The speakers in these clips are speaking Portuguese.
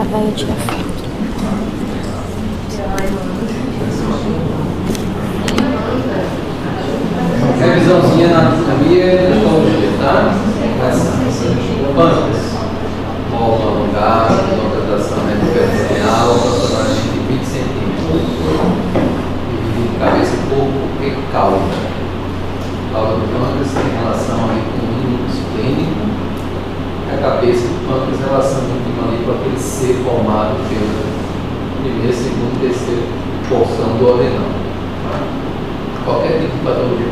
Vai tirar foto. Revisãozinha na anatomia e histologia, tá? Pâncreas. Móvel alongado, localização peritoneal, aproximadamente de 20 centímetros. Dividido cabeça e corpo e cauda. Cauda do pâncreas tem relação aí com o núcleo esplênico. A cabeça do pâncreas em relação ali com aquele ser formado pela primeira, segunda e terceira porção do adenão. Tá? Qualquer tipo de patologia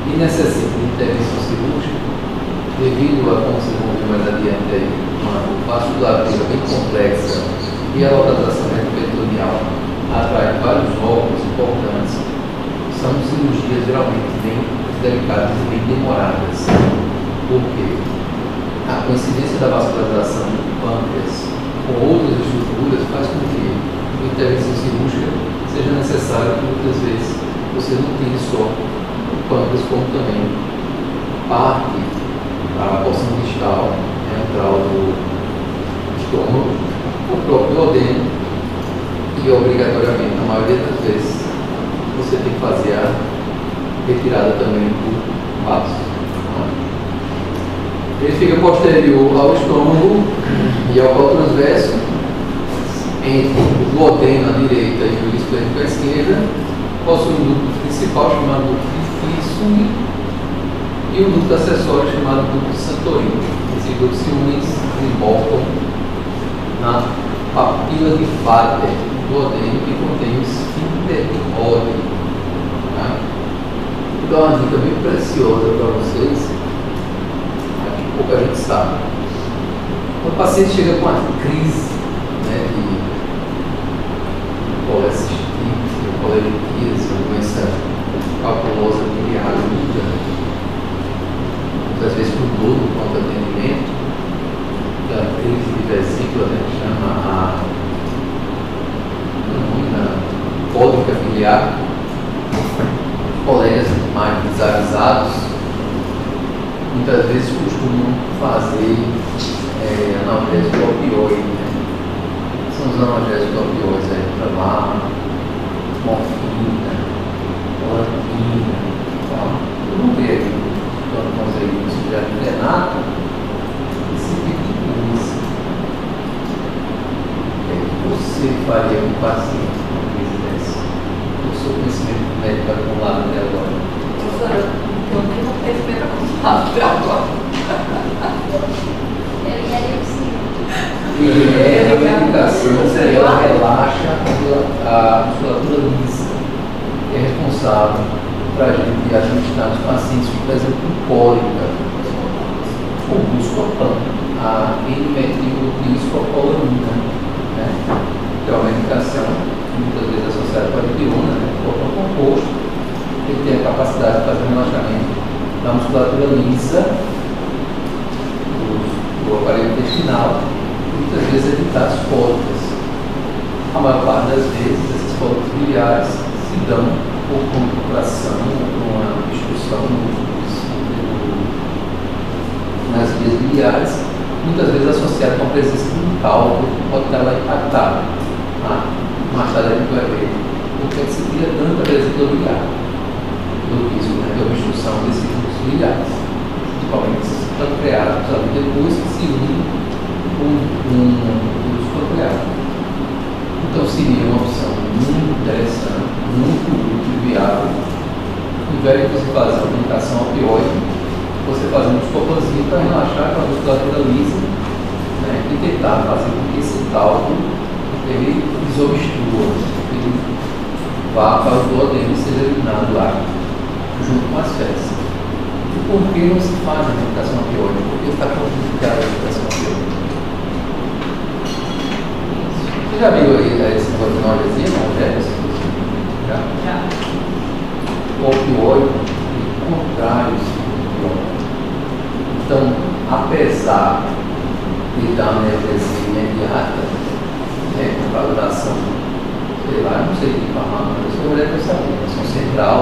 e necessita de intervenção cirúrgica, devido a, como vocês vão ver mais adiante aí, uma vascularização bem complexa e a localização peritoneal atrai vários órgãos importantes. São cirurgias geralmente bem delicadas e bem demoradas. Por quê? A coincidência da vascularização do pâncreas com outras estruturas faz com que a intervenção cirúrgica seja necessária, porque muitas vezes você não tem só o pâncreas, como também parte da porção distal, ventral do estômago, o próprio odeno, e obrigatoriamente, na maioria das vezes, você tem que fazer a retirada também do vaso. Ele fica posterior ao estômago e ao polo transverso, entre o duodeno à direita e o esplênico à esquerda, possui um ducto principal chamado ducto de Fissung e um ducto acessório chamado ducto de Santorini. Esses ductos se unem e desembocam na papila de Vater do duodeno, que contém o esfíncter de Oddi. Tá? Vou dar uma dica bem preciosa para vocês, que pouca gente sabe. Quando o paciente chega com uma crise, né, de colecistite, coleritise, uma doença calculosa biliar aguda, muitas vezes com dor no pronto atendimento, da crise de vesícula, né, que chama a cólica biliar, colegas mais desavisados muitas vezes costumam fazer analgésico opioide, né? São os analgésicos opioides aí, Tramal, morfina, cloroquina, tá? Vamos ver aqui, quando nós aí estudar internato, esse tipo de coisa. O que você faria com o paciente com uma crise dessa? O seu conhecimento médico acumulado até agora? Eu não tenho conhecimento acumulado até agora. A medicação ela relaxa a musculatura lisa, que é responsável para a gente administrar os pacientes que, por exemplo, com cólica, o buscopan, a N-metilcopolamina, né? Que é uma medicação muitas vezes associada com a dipirona, né? Que é um composto que tem a capacidade de fazer um relaxamento da musculatura lisa do aparelho intestinal, muitas vezes evitar as cólicas. A maior parte das vezes, essas cólicas biliares se dão por contração ou por uma obstrução nas vias biliares, muitas vezes associada com a presença de um cálculo que pode estar lá impactado. Mais tarde a gente vai ver porque é que se tira tanta vesícula biliar do risco, né, de obstrução desses fluxos biliares, principalmente esses pancreatos, depois que se une com um pancreato. Então seria uma opção muito interessante, muito útil e viável, ao invés de você fazer uma medicação opioide, você fazer um buscopanzinho para relaxar com a musculatura lisa, né, e tentar fazer com que esse cálculo ele desobstrua, ele vá para o duodeno e seja eliminado lá, junto com as fezes. E por que não se faz a medicação opioide? Porque está complicada a medicação opioide. Você já viu aí esse negócio de analgesia, Já. O opioide é contrário ao opioide. Então, apesar de dar uma analgesia imediata, com validação, sei lá, não sei de farmácia, mas eu deveria saber, ação central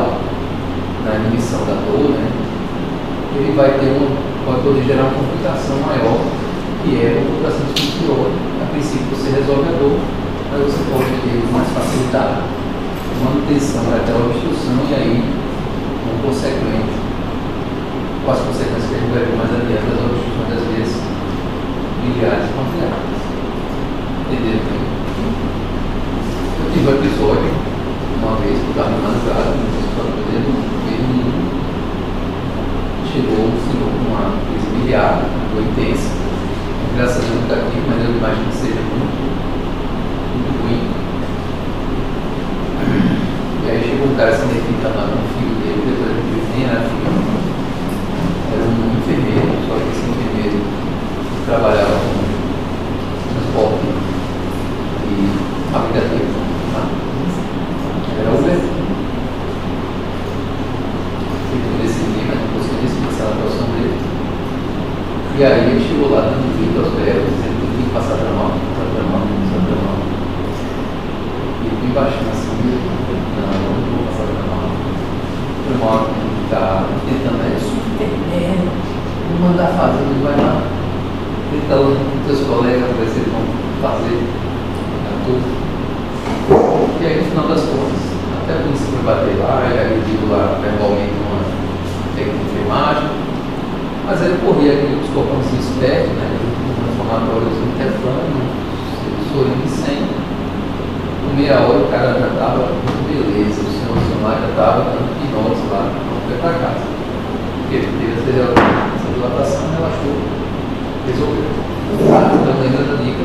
na inibição da dor, né? Ele vai ter pode poder gerar uma complicação maior, que é a complicação de opioide, a Entenderam bem? Eu tive um episódio, uma vez, que eu estava em madrugada, chegou um senhor com uma crise biliar, foi intensa. Graças a Deus não está aqui, mas eu imagino que seja muito ruim. E aí chegou um cara se identificando com o filho dele, depois ele nem era filho. Era um enfermeiro, só que esse enfermeiro trabalhava com transporte e aplicativo. Tá? Era Uber. Ele decidiu, mas não conseguiu explicar a situação dele. E aí ele chegou lá dando grito aos berros, dizendo que tinha que passar para mal, passar para mal, passar para mal. E ele bem baixinho assim, não vou passar para mal. Para mal que está tentando, é super, vou mandar fazer, ele vai lá. Então, teus colegas, para ver se eles vão fazer tudo. E aí, no final das contas, até a polícia foi bater lá, e aí eu digo lá verbalmente uma técnica de enfermagem, mas aí eu corri aquele psicopãozinho esperto, né? Um transformador de Teflon, sorrindo sempre. Com meia hora o cara já estava muito beleza, o senhor lá já estava dando pinotes lá, não foi para casa. Porque teve essa dilatação, relaxou, resolveu. Então lembra da dica,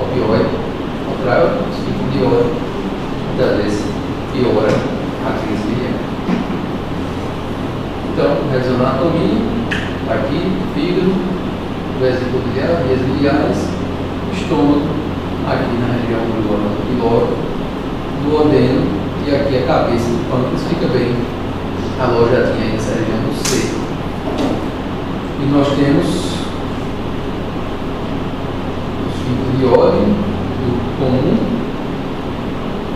opioide, ao contrário, os tipos de hora, muitas vezes piora a crise biliar. Então, revisando a anatomia, aqui, fígado, vesícula biliar, vias biliares, estômago, aqui na região do órgão pilórico, duodeno, e aqui a cabeça do pâncreas fica bem alojadinha aí nessa região do seio. E nós temos os fibros de óleo do comum,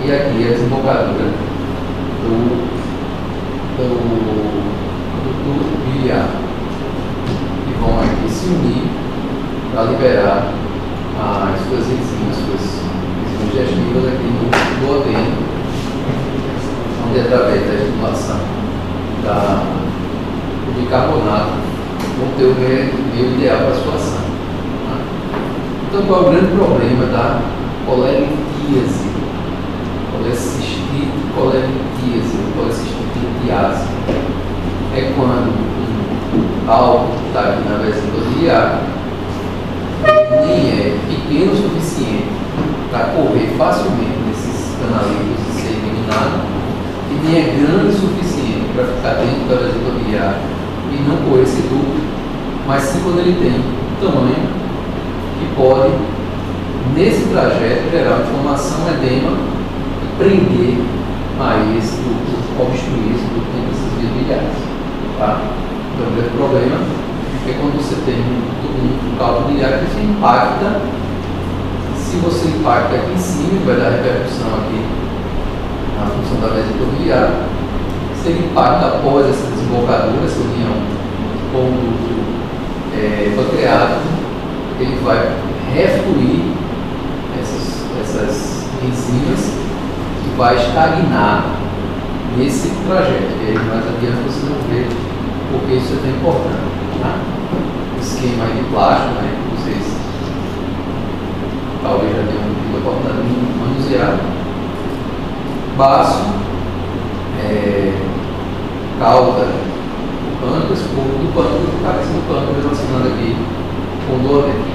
e aqui a desembocadura do biliar, que vão aqui se unir para liberar as suas enzimas digestivas aqui no duodeno, onde através da estimulação do bicarbonato vão ter o meio ideal para a sua ação. Tá? Então, qual é o grande problema da colelictíase? Colecistite litiase é quando algo que está aqui na vesícula biliar nem é pequeno o suficiente para correr facilmente nesses canalitos e ser eliminado, e nem é grande o suficiente para ficar dentro da vesícula biliar e não correr esse duto, mas sim quando ele tem um tamanho que pode, nesse trajeto, gerar inflamação, edema, prender a esse duto, obstruir esse duto dentro dessas vias biliares. Tá? Então, o grande problema é quando você tem um cálculo biliar que você impacta. Se você impacta aqui em cima, vai dar repercussão aqui na função da vesícula biliar. Se ele impacta após essa desembocadura, essa união com o duto pancreático, ele vai refluir essas enzimas e vai estagnar nesse trajeto. E aí mais adiante você não vê porque isso é tão importante. Tá? O esquema aí de plástico, né, que vocês talvez já tenham tido a oportunidade de manusear. Baço, cauda, o pâncreas, corpo do pâncreas, cabeça do pâncreas, relacionando aqui com o duodeno.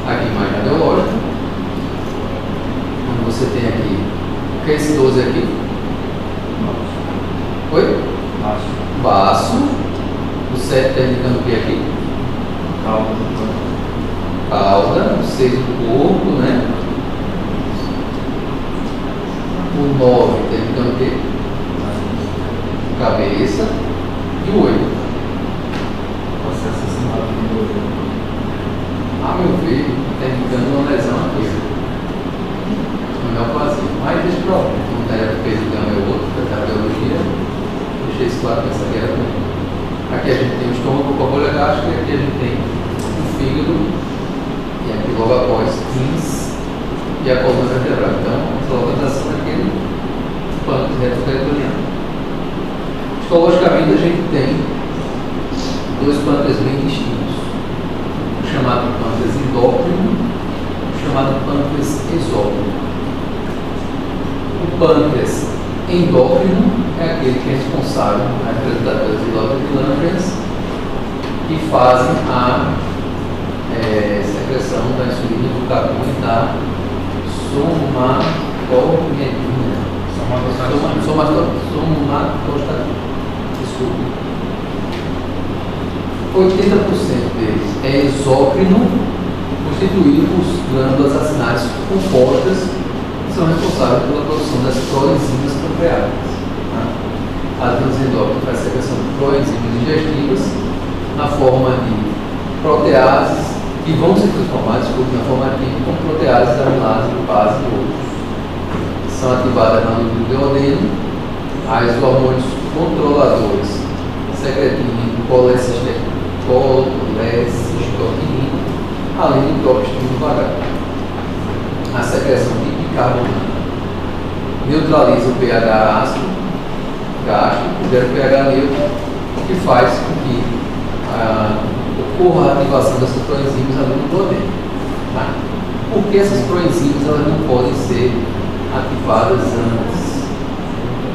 Aqui mais radiológico, onde você tem aqui, o que é esse 12 aqui? Oi? Baço. O 7 está indicando o que aqui? Cauda, o 6 do corpo, né? O 9 está indicando o que? Cabeça. E o 8? A meu ver, está indicando uma lesão aqui. Homeopatia. Mas deixa eu ver. Como tarefa que fez o gama é outro, da biologia. Deixei isso claro que essa aqui era comigo. Aqui a gente tem o estômago com a bolha gástrica, e aqui a gente tem o fígado, e aqui logo após rins e a coluna vertebral. Então, a localização daquele pâncreas retroperitoneal. Histologicamente a gente tem dois pâncreas bem distintos. O chamado pâncreas endócrino, o chamado pâncreas exócrino. O pâncreas endócrino é aquele que é responsável, representado pelas endócrinas, que fazem a secreção da insulina, do GLP-1 e da somatostatina. Desculpe. 80% deles é exócrino, constituído por glândulas acinárias compostas, que são responsáveis pela produção das proenzimas pancreáticas. As glândulas endócrinas fazem a secreção de proenzimas digestivas na forma de proteases, que vão se transformar, na forma química, como proteases, amilase, lipase e outros. São ativadas na do duodeno, as hormônios controladores, secretina, colecistoquinina, além do próprio estímulo vagal. A secreção de bicarbonato neutraliza o pH ácido gástrico, gera o pH neutro, o que faz com que ocorra a ativação dessas proenzimas ali no duodeno. Tá? Por que essas proenzimas elas não podem ser ativadas antes?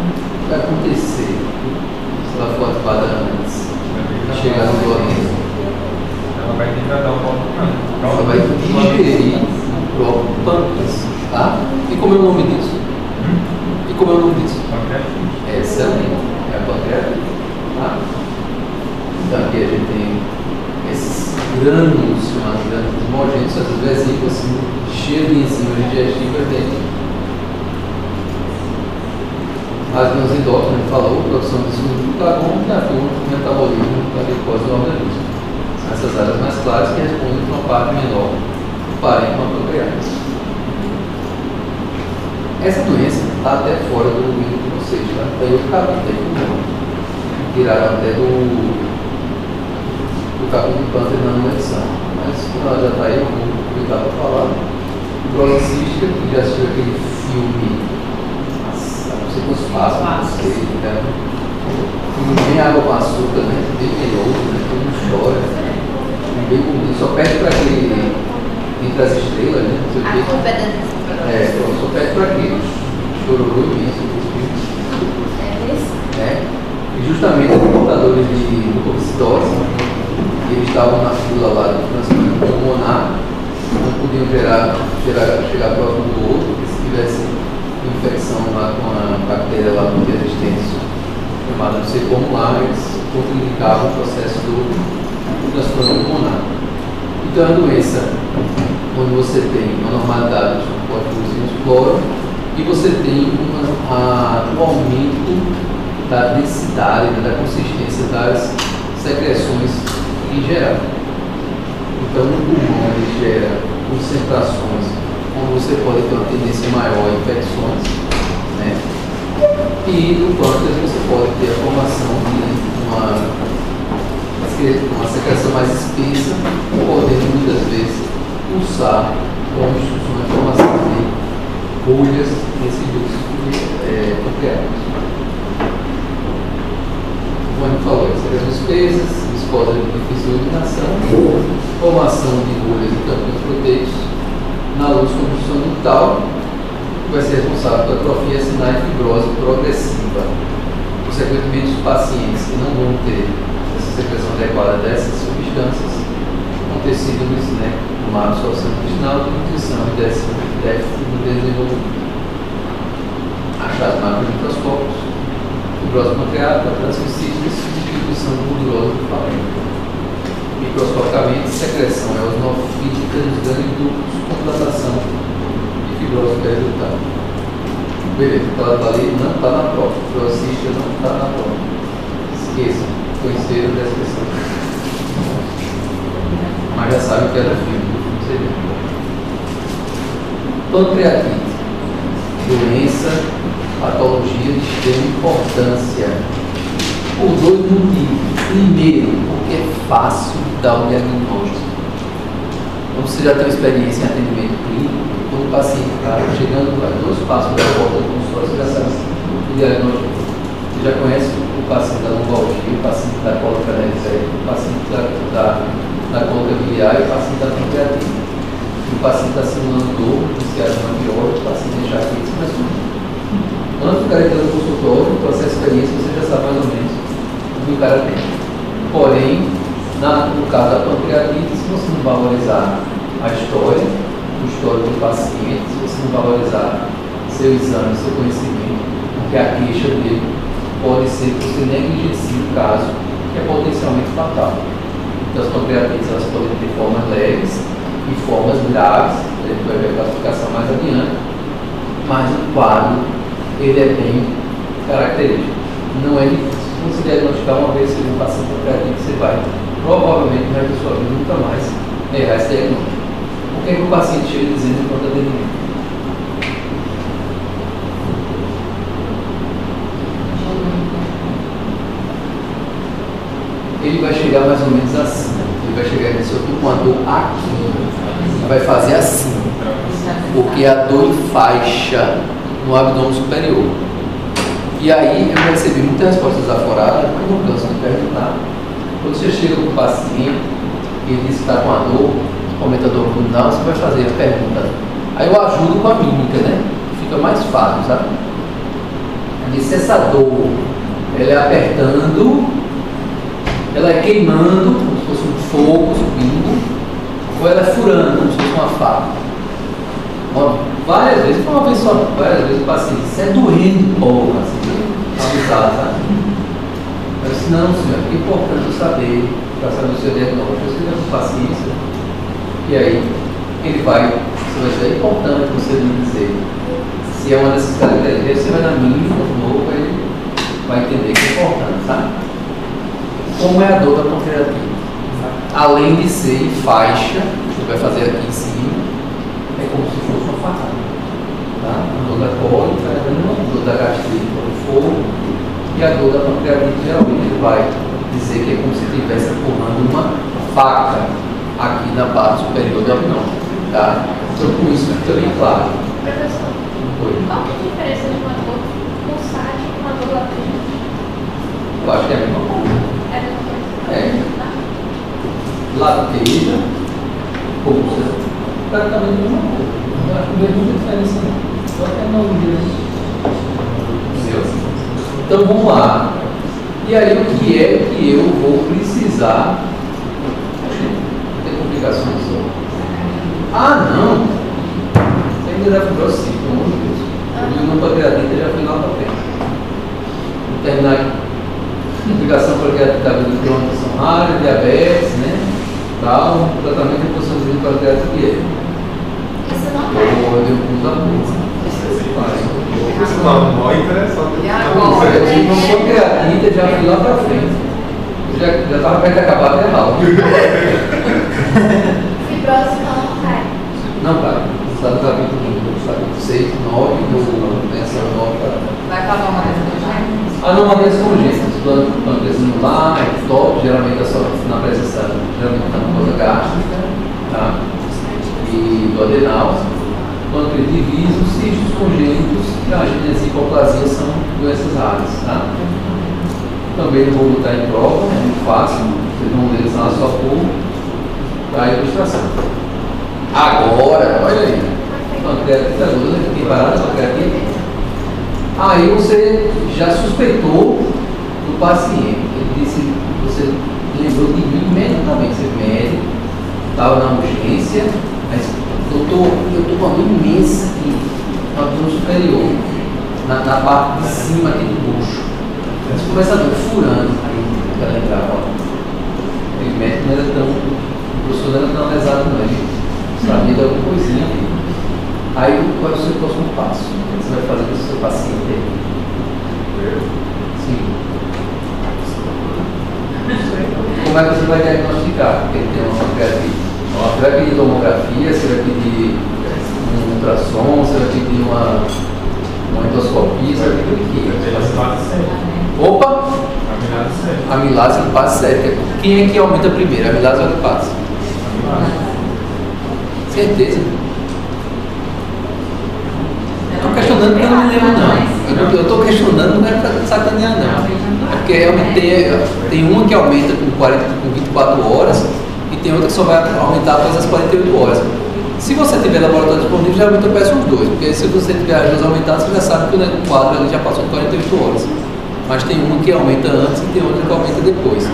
O que vai acontecer se ela for ativada antes de chegar no duodeno? Ela vai degradar o próprio pâncreas. Ela vai digerir o próprio pâncreas. Tá? E como é o nome disso? E como é o nome disso? Excelente. É a pancreatite. Tá? Então aqui a gente tem esses grânulos, chamados grânulos homogêneos, essas vesículas cheias de enzimas digestivas dentro. As glândulas endócrinas, a gente falou, produção de insulina do glucagon, que atuam no metabolismo da glicose do organismo. São essas áreas mais claras que respondem para uma parte menor do parênquima pancreático. Essa doença está até fora do domínio de vocês, tá? Tem outro capítulo, tiraram até do capítulo de pâncreas na nutrição. Mas como ela já está aí, eu vou aproveitar para falar. Grossística, que já assistiu aquele filme, não sei quantos passos, não sei, né? Bem água com açúcar, né? Bem meloso, né? Todo mundo chora. Bem bonito, só pede para aquele Entre as Estrelas, né? Não sei o quê. Só pede para aquele chororô imenso. E justamente os portadores de mucoviscidose, eles estavam na fila lá do transplante pulmonar, não podiam chegar próximo do outro, porque se tivesse infecção lá com a bactéria lá multiresistente, chamada não sei como lá, eles contraindicavam o processo do transplante pulmonar. Então é uma doença onde você tem uma normalidade dos compostos no flora e você tem um aumento da densidade, da consistência das secreções em geral. Então, no pulmão ele gera concentrações onde você pode ter uma tendência maior a infecções, né? E no pâncreas você pode ter a formação de uma secreção mais espessa, podendo muitas vezes pulsar com a formação de bolhas nesse ducto pancreático. Como a gente falou, secreções espessas, viscosa de difícil eliminação, formação de bolhas e tampões proteicos na luz construção ductal, que vai ser responsável pela atrofia sinal e fibrose progressiva. Consequentemente, os pacientes que não vão ter essa secreção adequada dessas substâncias vão ter síndromes, né, uma absorção intestinal de nutrição e déficit no desenvolvimento. Achados macromicroscópicos, fibrose pancreática, transmissível e substituição gordurosa do parênquima. Microscopicamente, secreção eosinofílica nos ganglioductos com datação de fibrose periductal. Beleza, ela está ali, não está na prova. Fibrosística não está na prova. Esqueçam, conheceram dessa questão. Mas já sabem que era filme, não seria. Pancreatite, doença, patologia de extrema importância. Por dois motivos. Primeiro, porque é fácil de dar o diagnóstico. Então você já tem uma experiência em atendimento clínico, quando o paciente está chegando a 2 passos da porta do consultório, você já sabe o diagnóstico. Você já conhece o paciente da lombalgia, o paciente da cólica nervosa, o paciente da cólica biliar e o paciente da pancreatite. paciente está simulando dor, iniciado uma pior, o paciente deixar aqui, isso mais ou menos. Quando o cara entra no consultório, com essa experiência, você já sabe mais ou menos o que o cara tem. Porém, no caso da pancreatite, se você não valorizar a história, o histórico do paciente, se você não valorizar seu exame, seu conhecimento, porque a queixa dele pode ser que você negligencie o caso, que é potencialmente fatal. Então, as pancreatites elas podem ter formas leves e formas graves, a gente vai ver a classificação mais adiante, mas o quadro ele é bem característico. Não é difícil. Se você diagnosticar uma vez que um paciente pancreatite, você vai provavelmente no resto da sua vida nunca mais errar esse diagnóstico. O que é que o paciente chega dizendo enquanto atendimento? Ele vai chegar mais ou menos assim. Ele vai chegar nesse outro com a dor aqui. Ele vai fazer assim. Porque a dor em faixa no abdômen superior. E aí eu recebi muitas respostas aforadas, mas não canso de perguntar. Quando você chega com o paciente, ele diz que está com a dor, aumenta a dor abdominal, você vai fazer a pergunta. Aí eu ajudo com a mímica, né? Fica mais fácil, sabe? Ele diz: se essa dor ela é apertando, ela é queimando, como se fosse um fogo subindo, ou ela é furando, como se fosse uma faca. Várias vezes, uma vez só, várias vezes o paciente, isso é doendo, porra, assim, avisado, sabe? Eu disse: não, senhor, é importante eu saber, para saber o seu diagnóstico. Você vai com paciência, e aí ele vai, você vai dizer: é importante você me dizer se é uma dessas características. Você vai na mínima, de novo, ele vai entender que é importante, sabe? Como é a dor da pancreatite? Além de ser em faixa, você vai fazer aqui em cima, é como se fosse uma facada, tá? A dor da cólica, a dor da gastrite pelo fogo, e a dor da pancreatite geralmente ele vai dizer que é como se estivesse empurrando uma faca aqui na parte superior do abdômen, tá? Então com isso fica bem claro. Professor, Oi. qual que é a diferença de uma dor pulsante e uma dor latente? Eu acho que é a mesma coisa. É a mesma coisa? É. Lateja, pulsa, praticamente a mesma coisa. Eu acho que não tem muita diferença não. Só que é nome dele. Então vamos lá. E aí o que é que eu vou precisar? Não tem complicações só. Ah não! Você ainda deve pro ciclo, pelo amor de Deus. Eu vi uma pancreatite e já fui lá para frente. Vou terminar aqui. Complicação pancreatite da vida crônica são raras, diabetes, né? Tal, tratamento de reposição de pancreatite. Isso não é. Eu dei um curso da bolsa. Isso não, mó interessante. E agora? Eu tive uma pancreatite, já fui lá para frente. Eu já estava perto de acabar até mal. Fibrose não cai. Não, cara. Está no capítulo 6, 9, do menção 9. Vai para a anomalias congênitas? Anomalias congênitas. Pâncreas anular, ectópico, geralmente é só na presença, geralmente na mucosa gástrica, tá? E do adenal. Pâncreas diviso, cistos congênitos e angíneas e hipoplasia são doenças raras, tá? Também não vou botar em prova, é muito fácil, vocês vão ler isso na sua cor, para a ilustração. Agora, olha aí, pancreatite aguda, fiquei parado, pancreatite. Aí você já suspeitou do paciente, ele disse, você lembrou de mim imediatamente, você médico, estava na urgência, mas doutor, eu estou com uma dor imensa aqui, no abdômen superior, na parte de cima aqui do bucho. Você começa a dor furando, aí ela entrava, ó. Ele médico não era tão, o professor não era tão lesado não, ele sabia de alguma coisinha aqui. Aí qual é o seu próximo passo? O que você vai fazer com o seu paciente aí? Sim. Como é que você vai diagnosticar? Porque ele tem uma pancreatite. Você vai pedir tomografia, você vai pedir um ultrassom, você vai pedir uma endoscopia, você vai pedir o quê? Opa! Amilase e lipase sérica. Quem é que aumenta primeiro, a amilase ou a lipase? Certeza. Estou questionando porque eu não me lembro não. Eu estou questionando, não é para sacanear não. É porque realmente tem uma que aumenta com 24 horas e tem outra que só vai aumentar após as 48 horas. Se você geralmente eu peço os dois, porque se você tiver as duas aumentadas, você já sabe que o quadro ali já passou de 48 horas. Mas tem uma que aumenta antes e tem outra que aumenta depois.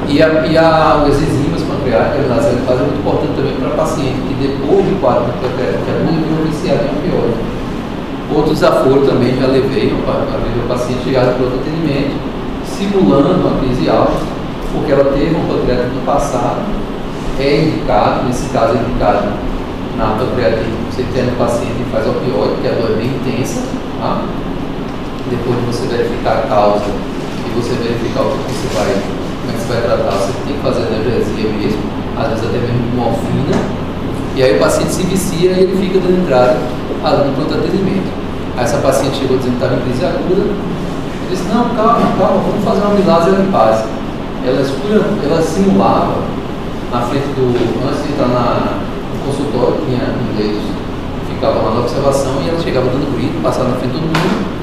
E as enzimas pancreáticas, as LPAs, é muito importante também para paciente que depois de quadro pancreático agudo viu viciado em opioide. Outro desaforo também já levei a paciente chegada para outro atendimento, simulando uma crise alta, porque ela teve um pancreatite no passado, é indicado, nesse caso é indicado na pancreatite, você tem no paciente e faz opioide, que a dor é bem intensa, tá? Depois de você verificar a causa e você verificar o que você vai, como é que você vai tratar, você tem que fazer analgesia mesmo, às vezes até mesmo com morfina, e aí o paciente se vicia e ele fica dando entrada no pronto atendimento. Aí essa paciente chegou dizendo que estava em crise aguda, eu disse, não, calma, vamos fazer uma milase limpase. Ela simulava na frente antes de entrar no consultório, tinha um deles, ficava lá na observação e ela chegava dando grito, passava na frente de todo mundo.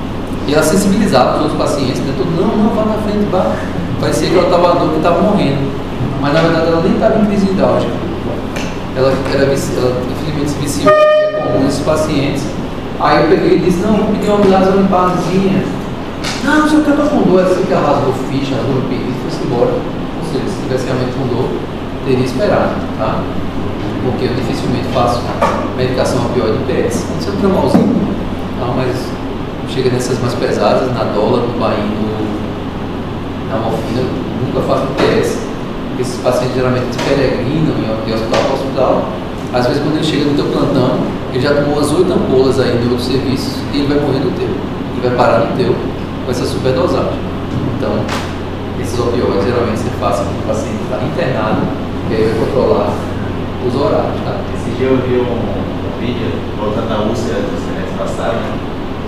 E ela sensibilizava os outros pacientes, né? Não, vá na frente, vá. Parecia que ela estava dor, que estava morrendo. Mas na verdade ela nem estava em crise hidrálgica. Ela infelizmente se viciou, que é comum nesses pacientes. Aí eu peguei e disse, não, vou pedir uma milase limpazinha. Não sei o que, eu estou com dor. Assim que ela rasgou ficha, rasgou o pedido e foi-se embora. Ou seja, se tivesse realmente com dor, teria esperado, tá? Porque eu dificilmente faço medicação opioide em PS. Pode ser um tramolzinho, tá? Mas chega nessas mais pesadas, na dola, no baíno, na morfina, nunca faço PS, porque esses pacientes geralmente se peregrinam em hospital para hospital. Às vezes quando ele chega no teu plantão, ele já tomou as 8 ampolas aí de outros serviços e ele vai morrer no teu, ele vai parar no teu com essa superdosagem. Então, esses opioides geralmente se fazem quando o paciente está internado, e aí vai controlar os horários, tá? Esse dia eu vi um vídeo, voltando à úlcera do semestre passado, né?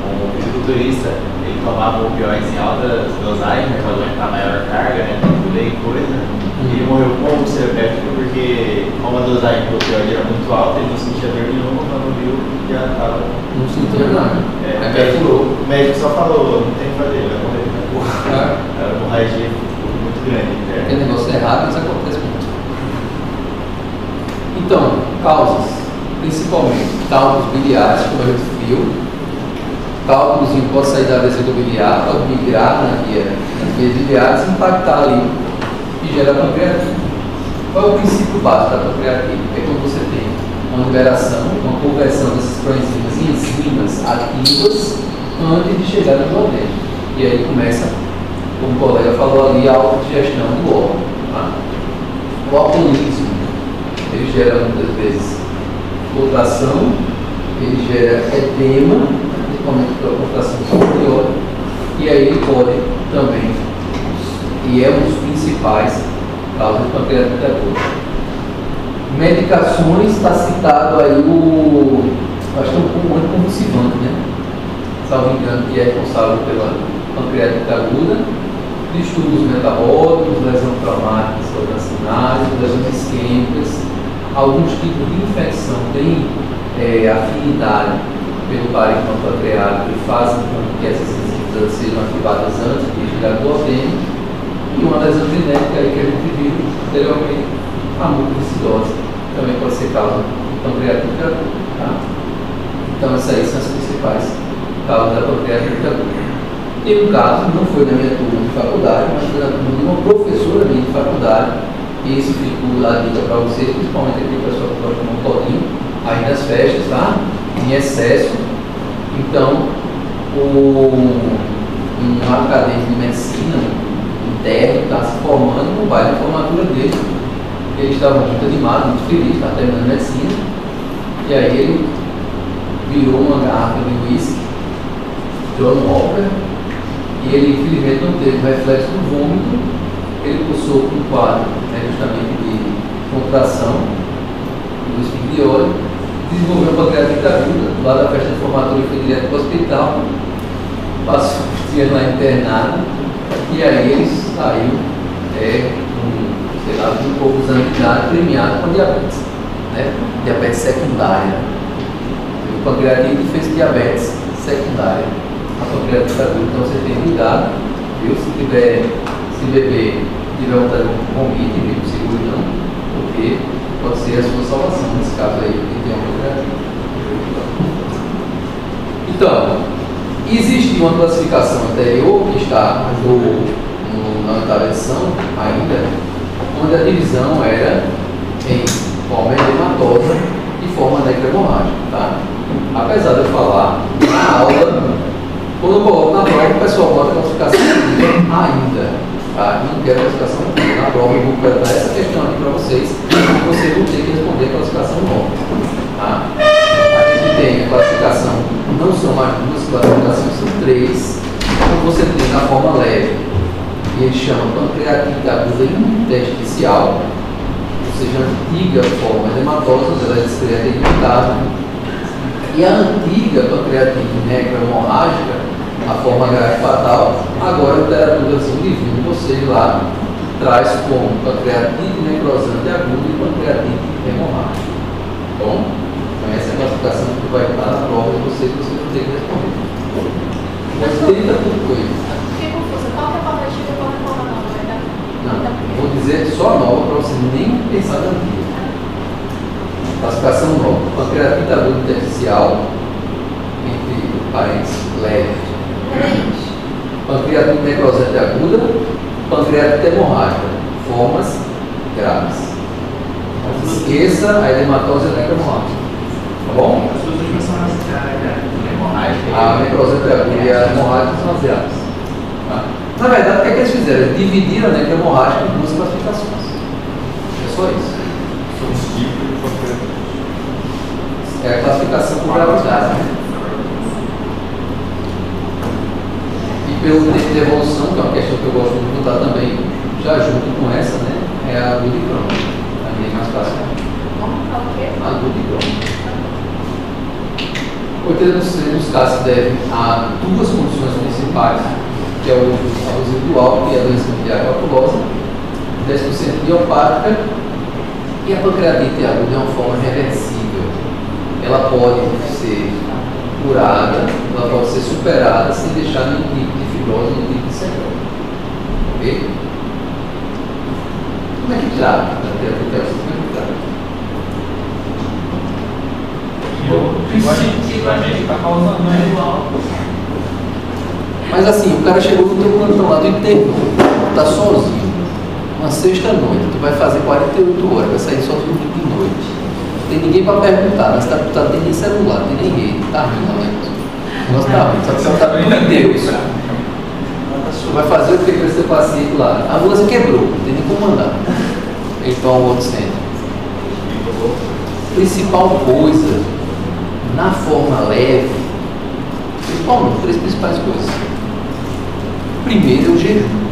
Um fisiculturista, ele tomava opioides em altas dosagens para aguentar maior carga, né, e coisa, e ele morreu com úlcera péptica porque, como a dosagem do opioide era muito alta, ele não sentia dor nenhuma, quando viu, já estava. Não sentia nada. O médico só falou, não tem o que fazer, vai morrer. Era uma hemorragia muito grande. Aquele negócio é errado, mas acontece muito. Então, causas, principalmente cálculos biliares, como a gente viu. Cálculos pode sair da vesícula biliar, pode migrar nas vias biliares, impactar ali e gerar pancreatite. Qual é o princípio básico da pancreatite? É quando você tem uma liberação, uma conversão dessas proenzimas em enzimas ativas antes de chegar no duodeno. E aí começa, como o colega falou ali, a autodigestão do órgão. Tá? O alcoolismo, ele gera muitas vezes contração, ele gera edema, principalmente pela contração superior, e aí ele pode também, e é um dos principais causas de pancreatite aguda. Medicações, está citado aí acho que é um anticonvulsivante, né? Salvo engano, que é responsável pela pancreatite aguda, distúrbios metabólicos, lesão traumática, vacinais, lesões isquêmicas, alguns tipos de infecção têm afinidade pelo parênquima pancreático e fazem com que essas enzimas sejam ativadas antes de chegar do duodeno, e uma lesão genética aí que a gente viu anteriormente, a mucoviscidose, também pode ser causa de pancreatite aguda. Tá? Então essas aí são as principais causas da pancreatite aguda. Tem um caso, não foi na minha turma de faculdade, mas foi na turma de uma professora minha de faculdade, e isso ficou a dica para vocês, principalmente aqui o pessoal que gosta de um todinho, aí nas festas, tá? Em excesso. Então, um acadêmico de medicina, interno, está se formando no baile de formatura dele. Ele estava muito animado, muito feliz, estava terminando medicina, e aí ele virou uma garrafa de uísque, John Walker, e ele infelizmente não teve o reflexo do vômito, ele cursou com um quadro, né, justamente de contração do espinho de óleo, desenvolveu pancreatite aguda, lá da festa de formatura ele foi direto para o hospital, passou os dias lá internado, e aí ele saiu um pouco de anos de idade, premiado com diabetes, né? Diabetes secundária. O pancreatite fez diabetes secundária, a pancreatite aguda. Então você tem cuidado, viu? Se beber tiver vontade de vomite, não segure não, porque pode ser a sua salvação nesse caso aí, que tem uma pancreatite. Então, existe uma classificação anterior que está na oitava edição ainda, onde a divisão era em forma edematosa e forma necrohemorrágica, tá? Apesar de eu falar na aula, quando eu coloco na prova, o pessoal bota a classificação ainda, tá? Não quero a classificação na prova, eu vou dar essa questão aqui para vocês, e vocês vão ter que responder a classificação nova, tá? Aqui tem a classificação, não são mais duas classificações, são três. Então você tem na forma leve, e ele chama pancreatite aguda intersticial, ou seja, a antiga forma edematosa, ela é discreta e limitada. E a antiga pancreatite necrohemorrágica, a forma grave fatal, agora a literatura divina, você lá traz como pancreatite necrosante aguda e pancreatite hemorrágica. Bom? Então essa é a classificação que vai estar na prova de vocês vão ter que responder. Mas 30 por coisa. Fiquei confusa. Qual que é a forma antiga e qual que é a forma nova? Não, vou dizer só nova para você nem pensar na antiga. Classificação nova. Pancreatite aguda intersticial, entre parênteses, leve. Pancreatite necrosante aguda, pancreatite hemorrágica, formas graves. Não esqueça a edematose necrohemorrágica. Tá bom? As duas últimas são as hemorrágicas. A necrosante aguda e a hemorrágica são as graves. Tá? Na verdade, o que é que eles fizeram? Eles dividiram a necrohemorrágica em duas classificações. É só isso. São os tipos de pancreatite. É a classificação por gravidade. Né? E pelo tempo de evolução, que é uma questão que eu gosto de botar também, já junto com essa, né? É a aguda e crônica. Também é mais fácil. Como é o quê? Aguda e crônica. 80% dos casos se devem a duas condições principais, que é o uso residual, que é a doença miliar calculosa, 10% idiopática, e a pancreatite aguda é uma forma reversível. Ela pode ser curada, ela pode ser superada sem deixar nenhum tipo de fibrose, nenhum tipo de sequela. Ok? Como é que trata? Como é que trata? Instintivamente está causando igual. Mas assim, o cara chegou no teu plantão lá do interno, tá sozinho, uma sexta-noite, tu vai fazer 48 horas, vai sair só no domingo de noite. Não tem ninguém para perguntar, mas tá tem nem celular, não tem nem rede, tá rindo, né? O negócio tá rindo, só que você tá tudo em Deus. Tu vai fazer o que com esse paciente lá? A ambulância quebrou, não tem nem como andar. Ele toma um outro centro. Principal coisa, na forma leve, principal não, três principais coisas. Primeiro é o jejum.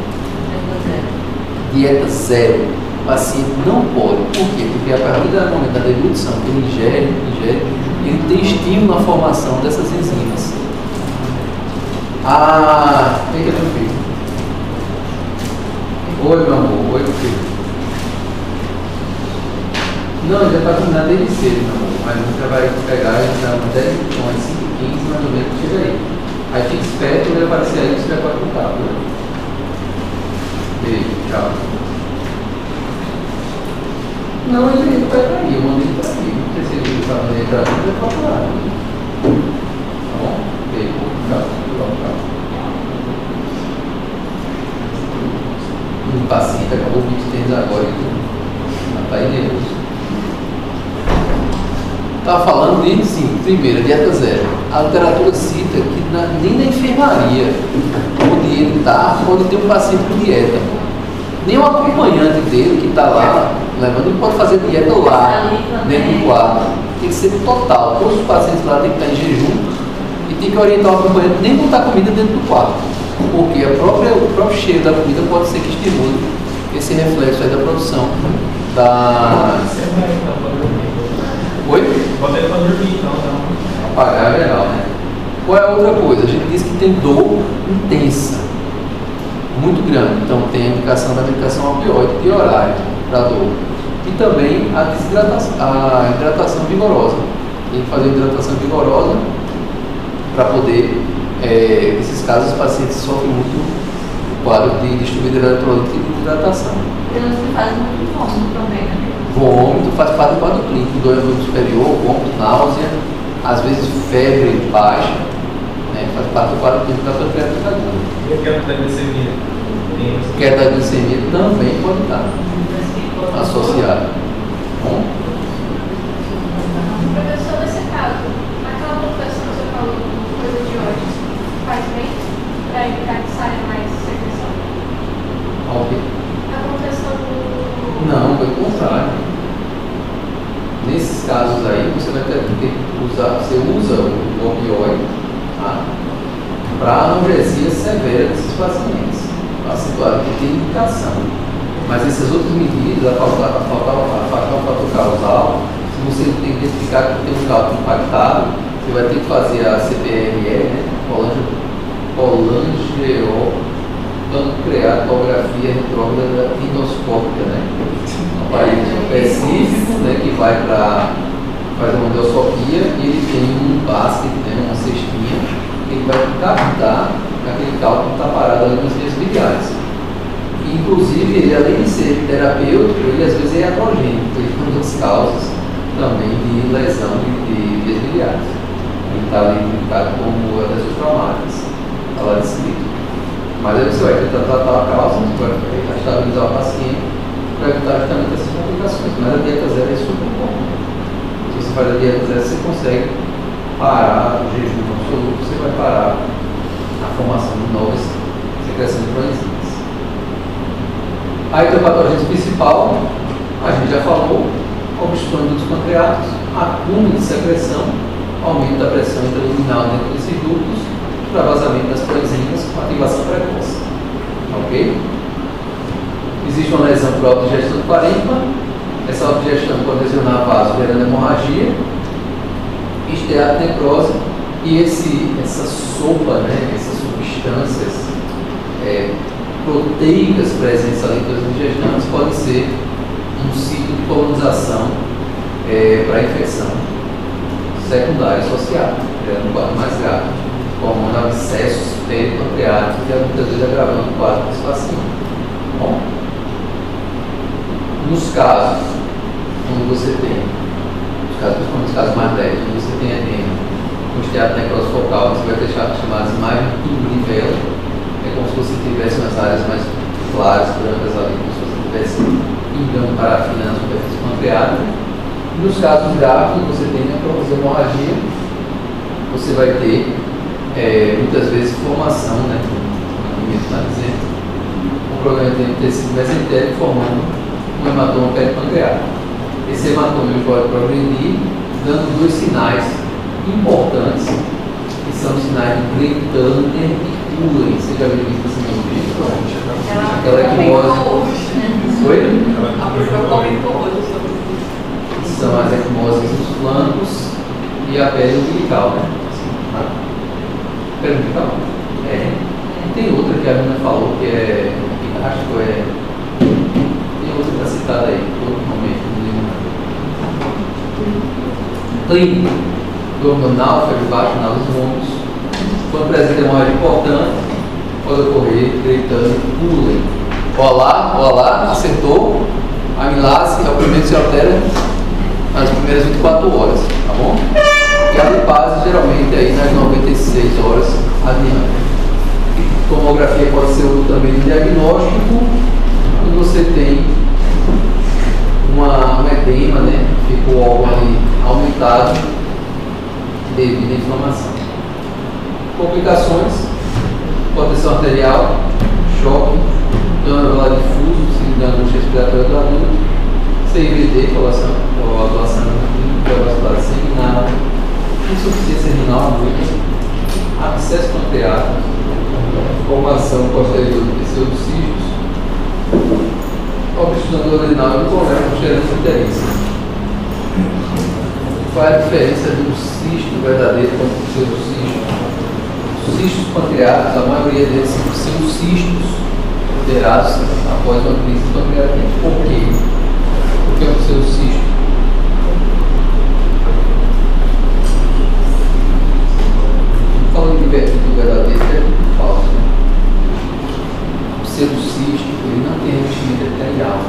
Dieta zero. O paciente não pode. Por quê? Porque a partir do momento da deglutição que ele ingere, ele tem estímulo na formação dessas enzimas. Vem cá, meu filho. Oi, meu amor. Oi, meu filho. Não, já está combinado desde cedo, meu amor. Mas você vai pegar e já 10 minutos, 5h15, mais ou menos, chega aí. Aí fica esperto, ele vai aparecer aí, você vai pode contar. Beijo, tchau. Não, ele vai para aí, eu mandei ele para aí. Não sei se ele vai mandar ele para aí, ele vai procurar. Tá bom? Beijo, tchau. O paciente acabou 20 tênis agora e tudo. Mas tá aí nervoso. Estava falando de, sim, primeiro, dieta zero. A literatura cita que nem na enfermaria, onde ele está, pode ter um paciente com dieta. Nem o acompanhante dele que está lá, levando, ele pode fazer dieta lá, dentro do quarto. Tem que ser total. Todos os pacientes lá têm que estar em jejum e tem que orientar o acompanhante nem botar comida dentro do quarto. Porque o próprio cheiro da comida pode ser que estimule esse reflexo aí da produção da... Oi? Pode ir para dormir, então. Apagar é legal, né? Qual é a outra coisa? A gente diz que tem dor intensa, muito grande. Então tem a indicação da medicação opioide de horário para dor. E também a hidratação vigorosa. Tem que fazer hidratação vigorosa para poder, nesses casos, os pacientes sofrem muito o quadro de distúrbio eletrolítico e de hidratação. Eles fazem muito vômito também, né? Vômito faz parte do quadro clínico, dor no superior, vômito, náusea, às vezes febre baixa, carta 4 tipo da pancreatite aguda. E a queda da glicemia? Queda da glicemia também pode estar associada. Bom? Professor, nesse caso, aquela proteção que você falou, coisa de hoje, faz bem para evitar que saia mais secreção? Ok. A proteção do... Não, pelo contrário. Nesses casos aí, você vai ter que usar, você usa o opioide, tá? Para analgesia severa desses pacientes, acentuado que tem indicação. Mas essas outras medidas, a faltar o fator causal, se você tem que identificar que tem um cálculo impactado, você vai ter que fazer a CPRE, né? Colangiopancreatografia retrógrada endoscópica, né? Um aparelho específico, né, que vai para fazer uma endoscopia e ele tem um basket, né, uma cestinha, que ele vai captar aquele cálculo que está parado ali nas vias biliares. Inclusive, ele, além de ser terapêutico, ele às vezes é iatrogênico, ele tem outras causas também de lesão de vias biliares. Ele está ali indicado como lesões traumáticas, está lá descrito. Mas aí você vai tentar tratar a causa, você vai estabilizar o paciente para evitar justamente essas complicações. Mas a dieta zero é super bom. Se você faz a dieta zero, você consegue parar o jejum absoluto, você vai parar a formação de novas secreções de proenzimas. A etiopatogênese principal, a gente já falou, obstrução dos pancreatos, acúmulo de secreção, aumento da pressão intraluminal dentro desses ductos, extravasamento das proenzimas com ativação precoce. Ok? Existe uma lesão por autodigestão do parênquima, essa autodigestão pode lesionar vaso gerando hemorragia, esteatocnecrose e essa sopa, né, essas substâncias proteicas presentes ali pelos digestantes podem ser um ciclo de colonização para a infecção secundária associada, gerando um quadro mais grave, como abscessos peripancreáticos e muitas vezes agravando o quadro desse paciente. Bom, nos casos onde você tem, principalmente nos casos mais leves, onde você tem edema, com esteatocnecrose focal, você vai deixar chamadas imagens de tubo de vela. É como se você tivesse umas áreas mais claras, brancas ali, como se você tivesse pingando parafina na superfície pancreática. Nos casos graves, você tem necrose, hemorragia, você vai ter muitas vezes formação, né, como a está dizendo, um problema de tecido mesentérico formando um hematoma peripancreático. Esse hematoma pode progredir dando dois sinais importantes, que são os sinais de Breitaner e Cullen. Você já viu isso assim no vídeo? Aquela equimose. Foi? A professora comentou hoje sobre isso. São as equimoses nos flancos e a pele umbilical, né? Pele umbilical? E tem outra que a menina falou que acho que tem outra que está citada aí, outro momento, não lembro. Clínico, do abdominal, febre baixa, náuseas e vômitos. Quando apresenta hemorragia importante, pode ocorrer Breitaner e Cullen. Olá, acertou. A amilase é o primeiro que se altera nas primeiras 24 horas, tá bom? E a lipase geralmente aí nas 96 horas adiante. Tomografia pode ser outro também de diagnóstico quando você tem um edema, né? Fica o órgão ali aumentado devido à inflamação. Complicações, hipotensão arterial, choque, dano alveolar difuso, dano respiratório do adulto, CIVD, coagulação intravascular disseminada, insuficiência renal aguda, abscesso pancreático, formação posterior de pseudocistos, obstrução urinal e cólera gerando interícia. Qual é a diferença de um cisto verdadeiro com um pseudocisto? Os cistos pancreáticos, a maioria deles são cistos gerados após uma crise pancreática. Por quê? Porque é um pseudocisto. Falando de verdadeiro, é tudo falso. Né? O pseudocisto, ele não tem revestimento epitelial.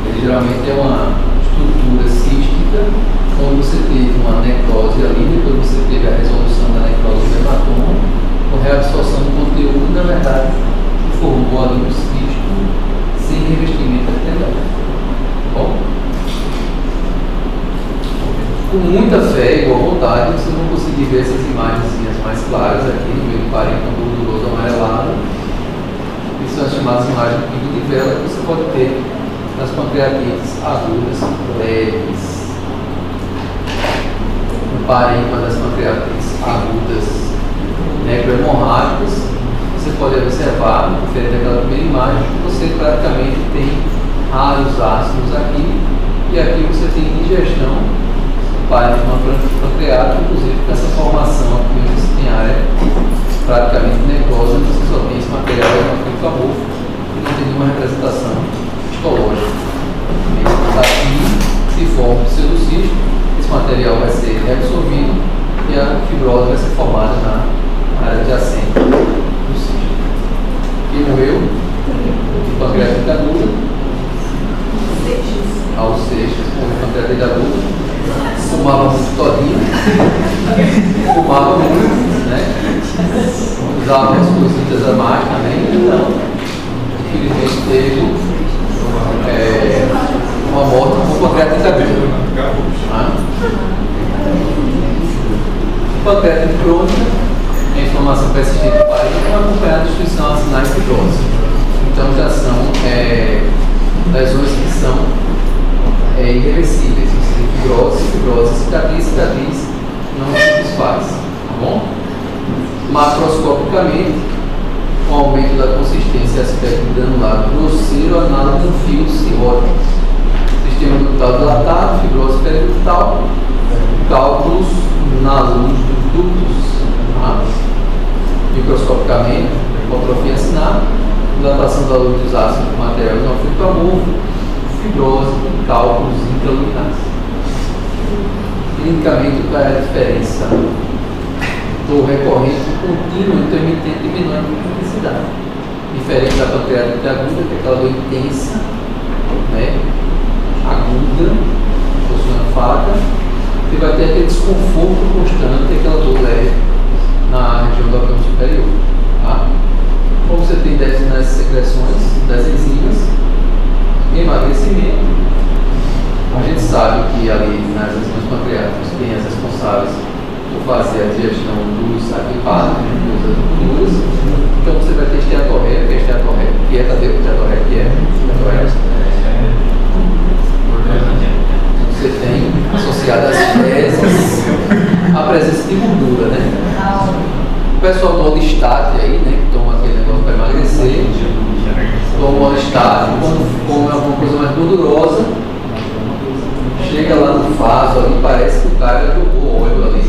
Ele geralmente é uma estrutura cística, onde você teve uma necrose ali, depois você teve a resolução da necrose do hematoma, verdade, se formou ali um cisto sem revestimento epitelial. Bom, com muita fé e boa vontade, vocês vão conseguir ver essas imagens mais claras aqui no meio do parênquima gorduroso amarelado. Isso são as chamadas imagens de pingo de vela que você pode ter nas pancreatites agudas, leves, no parênquima das pancreatites agudas necrohemorrágicas. Você pode observar, diferente daquela primeira imagem, que você praticamente tem raros ácidos aqui, e aqui você tem indigestão para uma pancreática, inclusive com essa formação aqui onde você tem área praticamente necrosa, você só tem esse material hemofílico amorfo e não tem nenhuma representação histológica. Aqui se forma o pseudocisto, esse material vai ser reabsorvido e a fibrose vai ser formada na área adjacente do cisto. Quem morreu? De pancreatite aguda. Aos seixos, morreu de pancreatite aguda. Fumava muito todinho, fumava muito, né? Usava as coisitas a mais também, então, infelizmente teve uma morte com pancreatite aguda. Pancreatite crônica, a inflamação persistente do parênquima acompanhada de destruição de sinais fibrosos. Então já são lesões que são irreversíveis. Fibrose, cicatriz, não se desfaz, tá bom? Macroscopicamente, com aumento da consistência e aspecto granular grosseiro, análogo a um fio cirrótico. Sistema ductal dilatado, fibrose periductal, cálculos na luz dos ductos. Tá? Microscopicamente, hipotrofia sinal, dilatação da luz dos ácidos do material hemofílico amorfo, fibrose e cálculos intraluminares. Clinicamente, qual é a diferença do recorrente contínuo intermitente de menor intensidade? Diferente da pancreatite aguda, que é aquela dor intensa, né? Aguda, funcionando fraca, você vai ter aquele desconforto constante, aquela dor leve na região do abdômen superior. Tá? Como você tem déficit nas secreções das enzimas, emagrecimento. A gente sabe que ali nas enzimas pancreáticas tem as responsáveis por fazer a digestão dos aquipáticos, das gorduras. Então você vai ter esteatorreia, que é esteatorreia, que é cadê o esteatorreia, que é esteatorreia. Você tem associado às fezes a presença de gordura, né? O pessoal do Olistat aí, né, que toma aquele negócio para emagrecer, toma o Olistat, come alguma coisa mais gordurosa, chega lá no vaso ali, parece que o cara jogou óleo ali,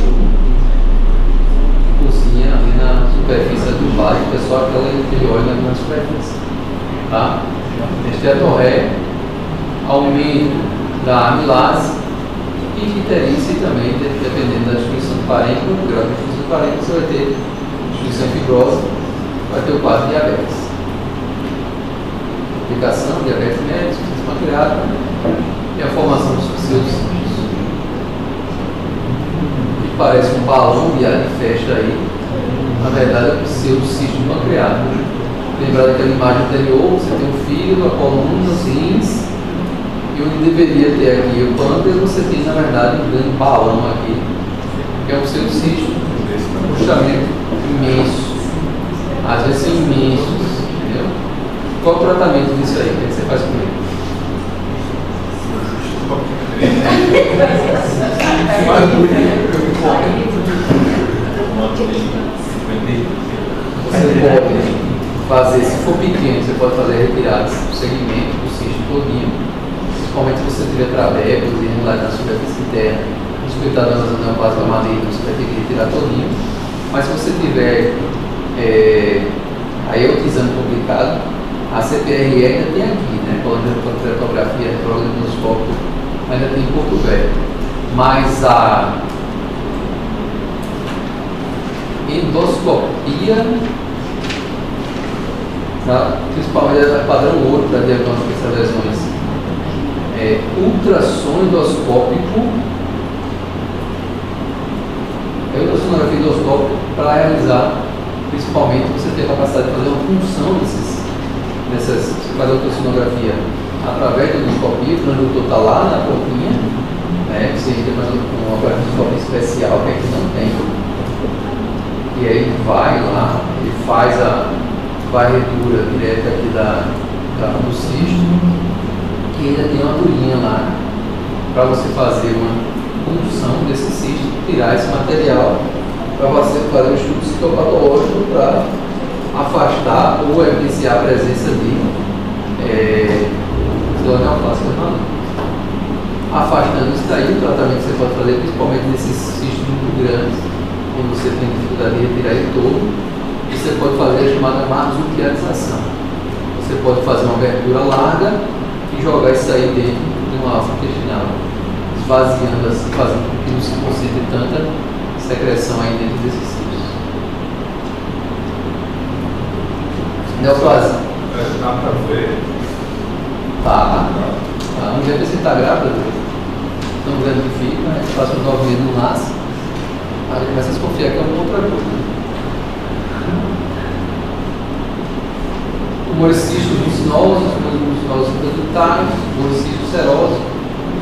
cozinha ali na superfície do vaso, o pessoal aquele óleo na superfície. Tá? Esteatorreia, aumento da amilase e icterícia também, dependendo da destruição do parênquima, do grau de destruição do parênquima, você vai ter destruição fibrosa, vai ter o quadro de diabetes. Complicação, diabetes média, insuficiência pancreática e a formação dos pseudocísticos. Que parece um balão de ar de festa aí, na verdade é o pseudocístico pancreático. Lembrar daquela imagem anterior, você tem o fígado, a coluna, os rins, e onde deveria ter aqui o pâncreas, você tem na verdade um grande balão aqui, que é um pseudocístico, justamente imenso. Às vezes são imensos, entendeu? Qual é o tratamento disso aí? O que você faz com ele? Você pode fazer, se for pequeno, você pode fazer retiradas do segmento do cisto todinho, principalmente se você tiver trabecos e irregularidade na superfície interna, no hospital da zona base da maneira, você vai ter que retirar todinho. Mas se você tiver aí é outro exame complicado, a CPRE ainda tem aqui, né? Colonografia, endoscópio, ainda tem em Porto Velho. Mas a endoscopia, tá? Principalmente é padrão ouro para diagnóstico dessas lesões. Ultrassom endoscópico, ultrassonografia endoscópica para realizar Principalmente você tem a capacidade de fazer uma função você faz a ultrassonografia através do endoscopia, o transdutor está lá na pontinha, né? Você entra mais um endoscopia especial que aqui não tem. E aí ele vai lá, ele faz a varredura direta aqui do cisto, e ainda tem uma agulhinha lá para você fazer uma punção desse cisto, tirar esse material para você fazer um estudo citopatológico para afastar ou evidenciar a presença de neoplásica maligna. Afastando isso daí, o tratamento que você pode fazer, principalmente nesses cistos muito grandes, quando você tem dificuldade de retirar ele todo, você pode fazer a chamada marsupialização. Você pode fazer uma abertura larga e jogar isso aí dentro de uma alça intestinal, esvaziando assim, fazendo com que não se concentre tanta secreção aí dentro desses sítios. Neoplasia. Dá pra ver. Tá. A mulher vai estar grávida, tão grande que fica, né? Passa os 9 meses não nasce, aí começa a desconfiar que é uma outra coisa. Tumores cistos mucinosos, conductais, tumores cistos serosos,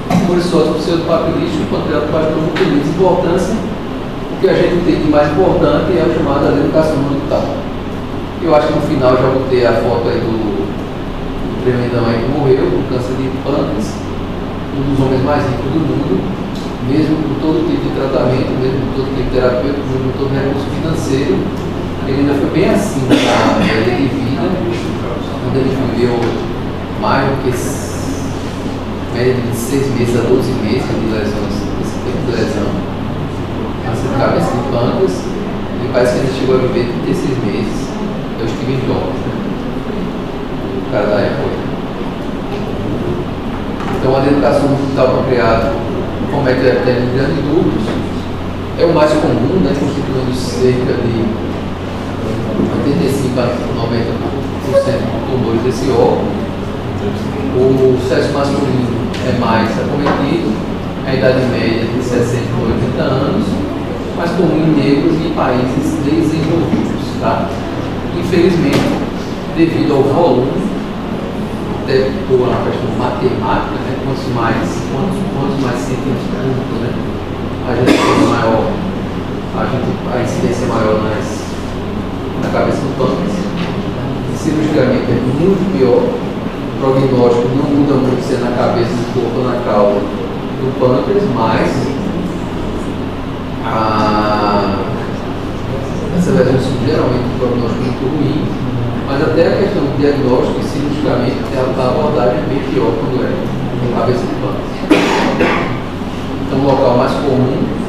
tumores sólidos pseudopapilísticos, pancreato pancreatite, importância. O que a gente tem de mais importante é o chamado adenocarcinoma ductal. Eu acho que no final já vou ter a foto aí do tremendão aí que morreu com câncer de pâncreas, um dos homens mais ricos do mundo, mesmo com todo tipo de tratamento, mesmo com todo tipo de terapêutico, mesmo com todo recurso financeiro. Ele ainda foi bem acima da média de vida, quando ele viveu mais do que média de 6 meses a 12 meses de lesões, esse tipo de lesão, câncer de cabeça de pâncreas. Ele parece que ele chegou a viver 36 meses. Eu estive em Jobs, né? O cara da época. Então, a adenocarcinoma ductal pancreático comete até em grandes grupos. É o mais comum, né? Constituindo cerca de 85 a 90% de tumores desse órgão. O sexo masculino é mais acometido, a idade média de 60 a 80 anos, mais comum em negros e em países desenvolvidos, tá? Infelizmente, devido ao volume, até por uma questão matemática, né? Quantos mais centímetros cúbicos, né? A gente tem maior, a incidência maior na cabeça do pâncreas. Cirurgicamente é muito pior. O prognóstico não muda muito se é na cabeça do corpo ou na cauda do pâncreas, mas essas lesões são geralmente um prognóstico muito ruim, mas até a questão do diagnóstico e cirurgicamente a abordagem é bem pior quando é na cabeça do pâncreas. Então o local mais comum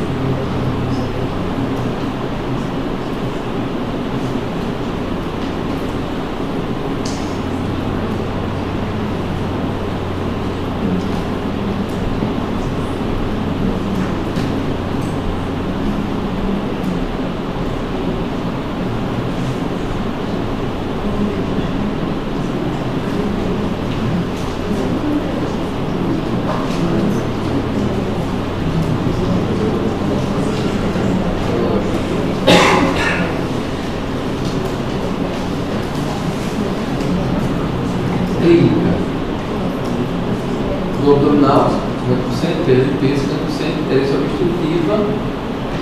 do abdominal, 50%, perda de peso, 50%, interesse obstrutiva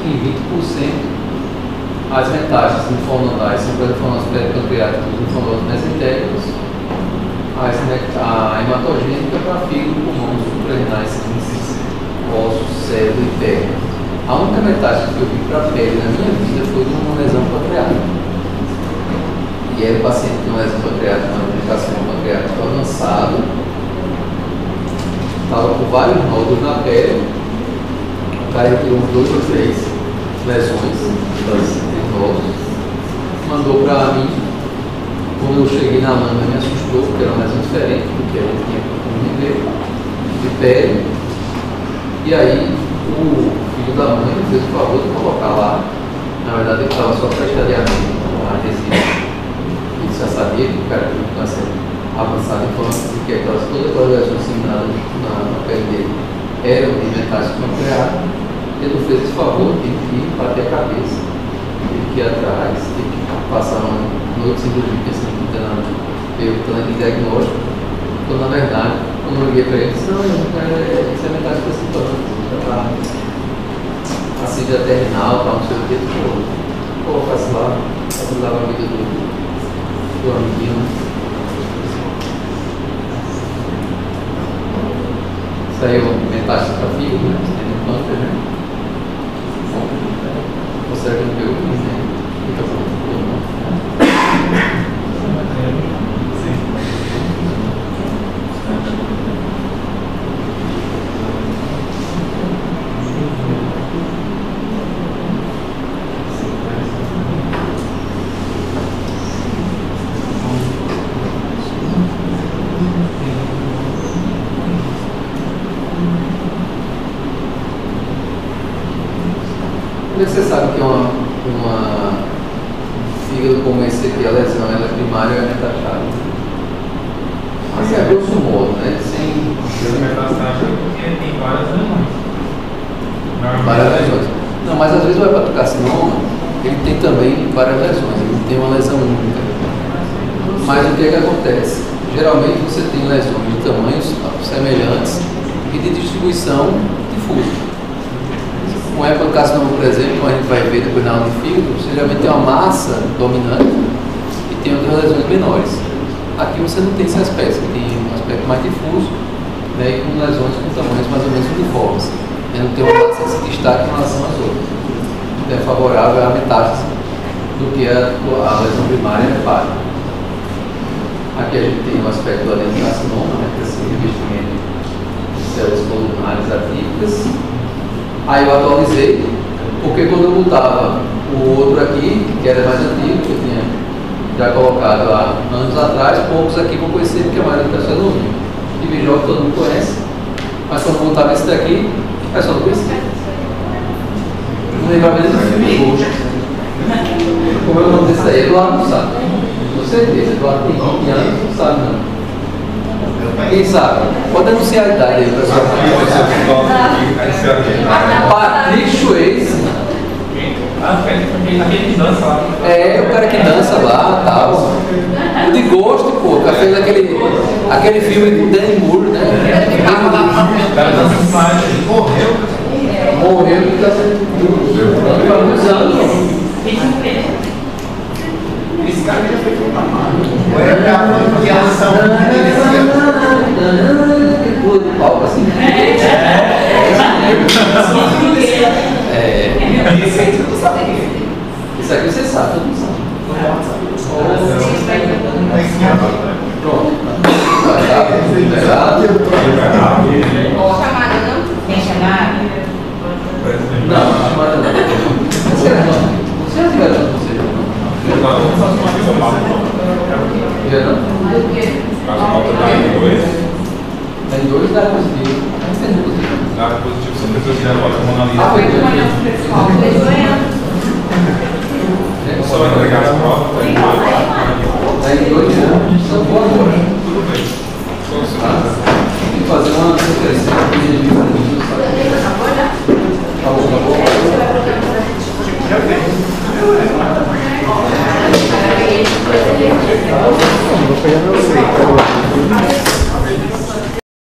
e 20% as metástases linfonodais, são linfonodos peripancreáticos, linfonodos mesentéricos, a hematogênica para fígado, pulmão, suprarrenais, rins, ossos, cérebro e pele. A única metástase que eu vi para a pele na minha vida foi de uma lesão pancreática. E era o paciente que tem uma lesão pancreática, uma complicação pancreática avançada, estava com vários nódulos na pele, o cara retirou 2 ou 3 lesões dos nódulos, mandou para mim. Quando eu cheguei na lâmina me assustou, porque era uma lesão diferente do que a gente tinha costume ver, de pele. E aí o filho da mãe me fez o favor de colocar lá. Na verdade ele estava só para estadiamento, um adesivo. Ele já sabia que o cara tinha um câncer avançado em forma de que todas as lesões disseminadas na pele dele eram de metástase pancreática. Ele não fez esse favor, tive que bater a cabeça. tive que ir atrás, tive que passar noite sem dormir, pensando que tentando aquele diagnóstico. Então, na verdade, quando eu liguei para ele, disse, não, isso é metade da situação, a síndrome terminal, tal, não sei o que, pô, faço lá a vida do amiguinho. Saiu metástase para fígado, né? Tem um câncer, né? Você não pegou isso, né? Fica bom, você sabe que um fígado como esse aqui, a lesão ela é primária ou é metastática? Assim, é grosso modo, né? Sem metastática porque tem várias lesões. várias lesões. Não, mas às vezes o hepatocarcinoma, ele tem também várias lesões, ele não tem uma lesão única. Mas o que é que acontece? Geralmente você tem lesões de tamanhos semelhantes e de distribuição difusa. Um hepatocarcinoma, por exemplo, como a gente vai ver depois na aula de fígado, você geralmente tem uma massa dominante e tem outras lesões menores. Aqui você não tem esse aspecto, você tem um aspecto mais difuso, né, e com lesões com tamanhos mais ou menos uniformes. Não tem uma massa que se destaque em relação às outras. Então é favorável à metástase do que a lesão primária hepática. Aqui a gente tem o aspecto do adenocarcinoma, né, que é esse revestimento de células colunares atípicas. Aí eu atualizei, porque quando eu botava o outro aqui, que era mais antigo, que eu tinha já colocado há anos atrás, poucos aqui vão conhecer, porque a maioria do pessoal não viu. E Bijó que todo mundo conhece, mas quando eu botava esse daqui, o pessoal não conhecia. Não lembrava nem do filme Ghost. Como é o nome desse aí? Eduardo não sabe. Com certeza, Eduardo tem 20 anos, não sabe não. Quem sabe? Pode anunciar a idade aí, pessoal. Patrick Swayze. Aquele que dança lá. É, o cara que dança lá e tal. O de Ghost, pô, que fez aquele filme com Danny Moore, né? O cara dança demais. Morreu e tá sendo muitos anos. Esse cara já foi filmado. Que ação que pula de palco assim. Isso aqui você sabe, todo mundo sabe. Pronto. Liberado. Chamada, não? Tem chamada? Não, chamada não. Você já tiveram com você? Já não? Tem dois da positivo. Não tem positivo. Dá positivo, são pessoas que já botam a mão na linha. Foi de manhã. Só vai entregar as provas, tá em Tem dois anos. São boas agora. tudo bem. Só o seu. Tem que fazer uma supressão de diferente. Acabou. Já tem. Vou pegar meu